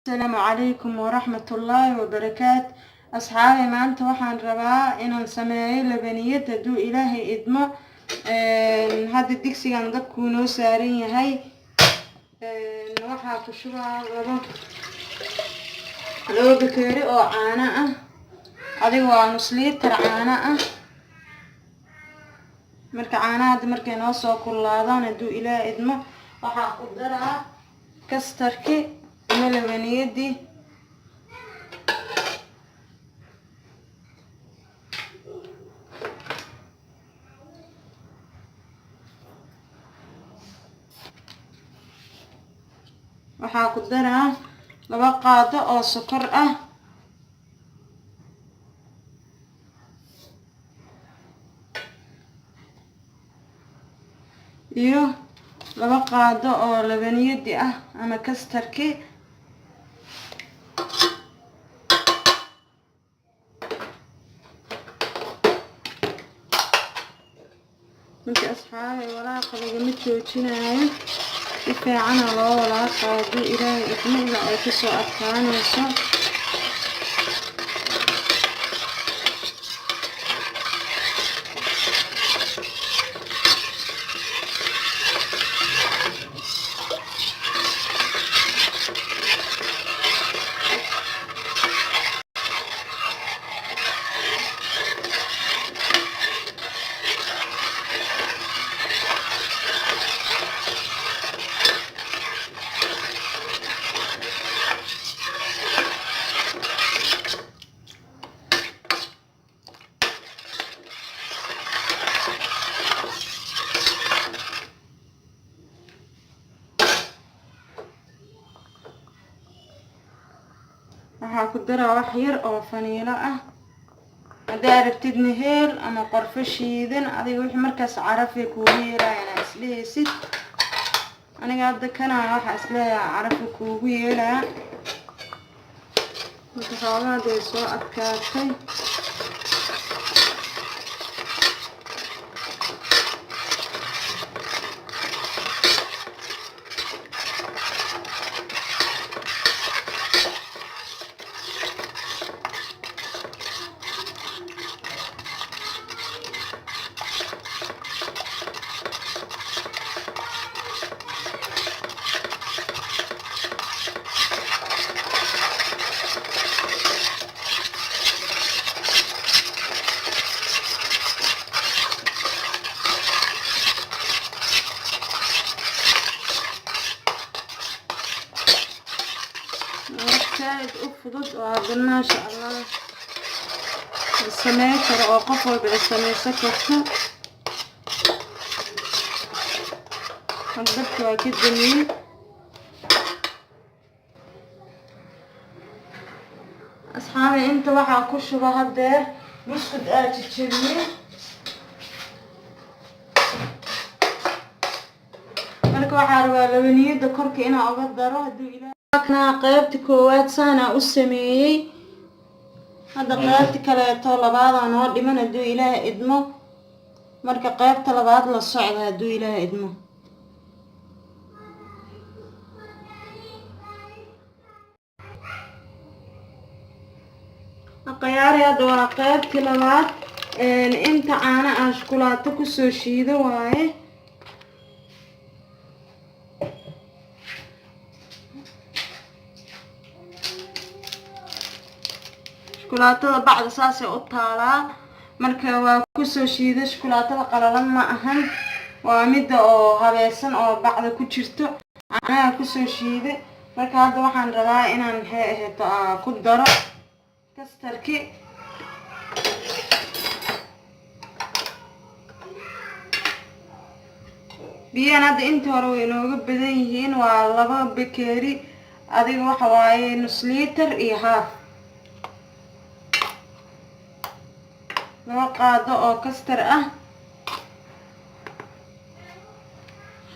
السلام عليكم ورحمة الله وبركاته. أصحابي maanta waxaan rabaa inaan sameeyo labaniyad hadduu ilaahay idmo. Hadda digsigan dabkuu noo saaran yahay. Waxaa ku shubaa labo bakeeri oo caano ah. Adiga waa nus liitar caano ah. Marka caanaha markay noo soo kululaadaan hadduu ilaahay idmo waxaa ku daraa kastarki ama labaniyadii. waxaa ku daraa 2 qaado oo sokor ah iyo 2 qaado oo labaniyadi ah ama kastarki. marka asxaabay walaaqa lagama joojinayo si fiican loo walaaqa hadduu ilaahay idmo ilaa ay kasoo adkaanayso. waxaa ku daraa wax yar oo faniilo ah. haddii aragtid naheel ama qorfo shiidan adiga wixii markaas carafay kuugu yeelaya islehaysid. aniga hadda kana waxa isleeyahay carafa kuugu yeelaya. marka xoogaad way soo adkaatay. زائد أفضل وهذا ما شاء الله السماء ترى قفل بالسماء سكتها. حضرت واكيد جميل. أصحابي أنت وحا كشبه هده بسكت تشري. marka waxaa rabaa labaniyada korka inaa uga daro hadduu ilaahay qaybta koowaad saana u sameeyay. hadda qaybta kaleeto labaad noo dhiman hadduu ilaahay idmo. marka qaybta labaad la socda hadduu ilaahay idmo. aqyaari hadda waa qaybta labaad. inta caana aan shukulaato kusoo shiido waaye. shukulaatada bacda saasay u taalaa. marka waa kusoo shiiday shukulaatada qalalan ma ahan. waa midda oo habeesan oo bacda ku jirto. caanaha kusoo shiiday. marka hadda waxaan rabaa inaan ku daro kastarki. biyahan hadda inta hore way inooga badan yihiin. waa 2 bakeeri adiga waxa waaye nus liitar iyo haaf. 2 qaado oo kastar ah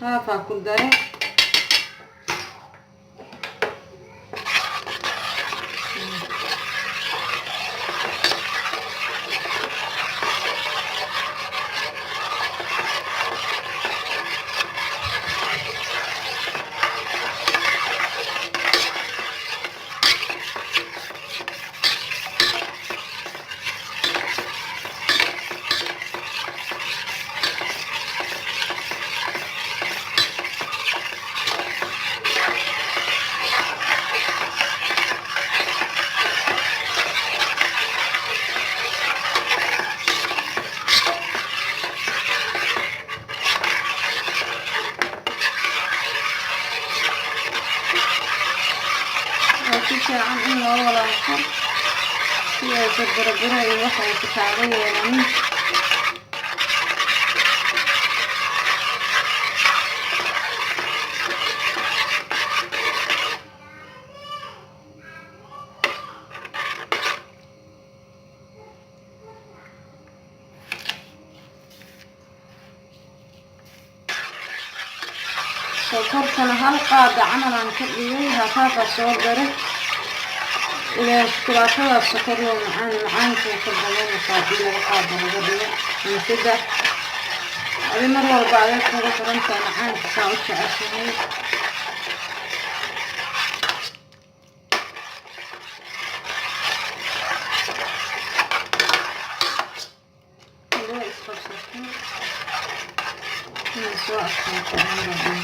haafaa ku dare. arko sidaas barabarayo waxay ku taageeraan sokortana hal qaada camal aan ka dhigay hafaaqa soo daray ilaa shukulaatada sokor loo macaanka ka badanaysaa haddii laga qaado laga dhigo ama saddex adi mar walba adeeg kaga xirantahay macaanka saa u jeceshahay soo adkaatay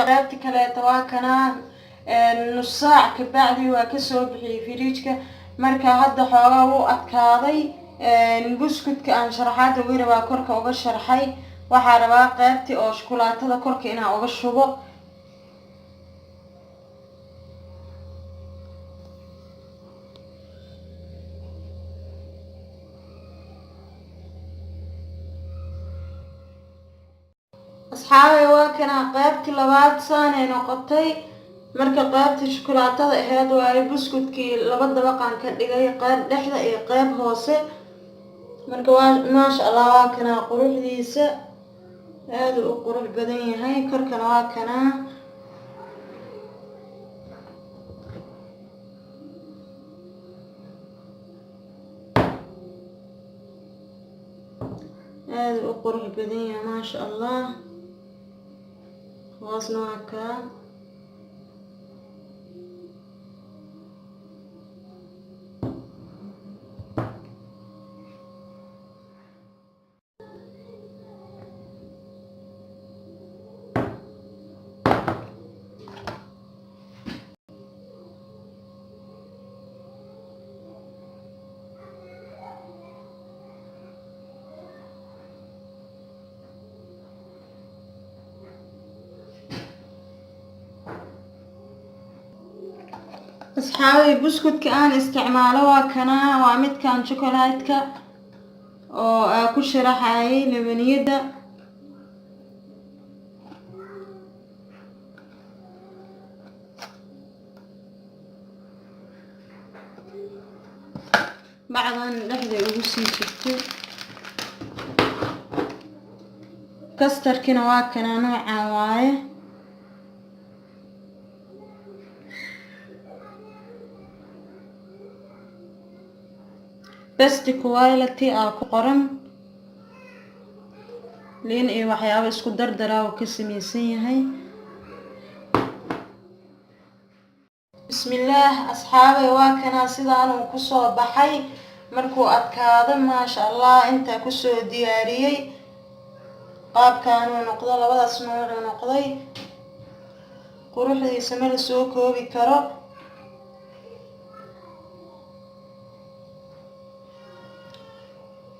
qaybta kale waa kana nus saac ka bacdi waa ka soo bixiyay firiijka marka hadda xoogaa uu adkaaday buskudka aan sharaxaad uga rabaa korka uga sharxay waxaa rabaa qaybtii oo shukulaatada korka inaan uga shubo asxaabay waa kana qaybtii labaad saanay noqotay marka qaybtii shukulaatada ahayd waa buskudkii laba dabaqan ka dhigay qayb dhexda iyo qayb hoose marka waa maasha Allah waa kana quruxdiisa aad u qurux badan yahay korkana waa kana aad u qurux badan yahay maasha Allah hoosna waa ka asxaabay buskudka aan isticmaalo waa kana waa midkan chocolate-ka oo ku sharaxay labaniyada bacdan dhexda ugu sii jirtay kastarkina waa kana noocan waaye best quality ku qoran liin iyo waxyaabo isku dardara oo ka samaysan yahay bismillaah asxaabay waa kana sidaan uu ku soo baxay markuu adkaado maasha Allah inta ku soo diyaariyay qaabkan uu noqdo labadaas nooc uu noqday quruxdiisa ma la soo koobi karo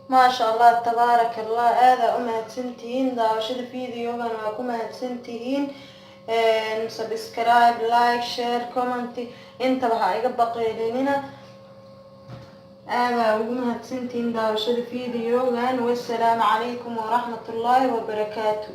ما شاء الله تبارك الله هذا أمهاتسنتين داوشد فيديو أنا أكون مهاتسنتين سبسكرايب لايك شير كومنتي انت بهاي بقي لنا هذا أمهاتسنتين داوشد فيديو والسلام عليكم ورحمة الله وبركاته.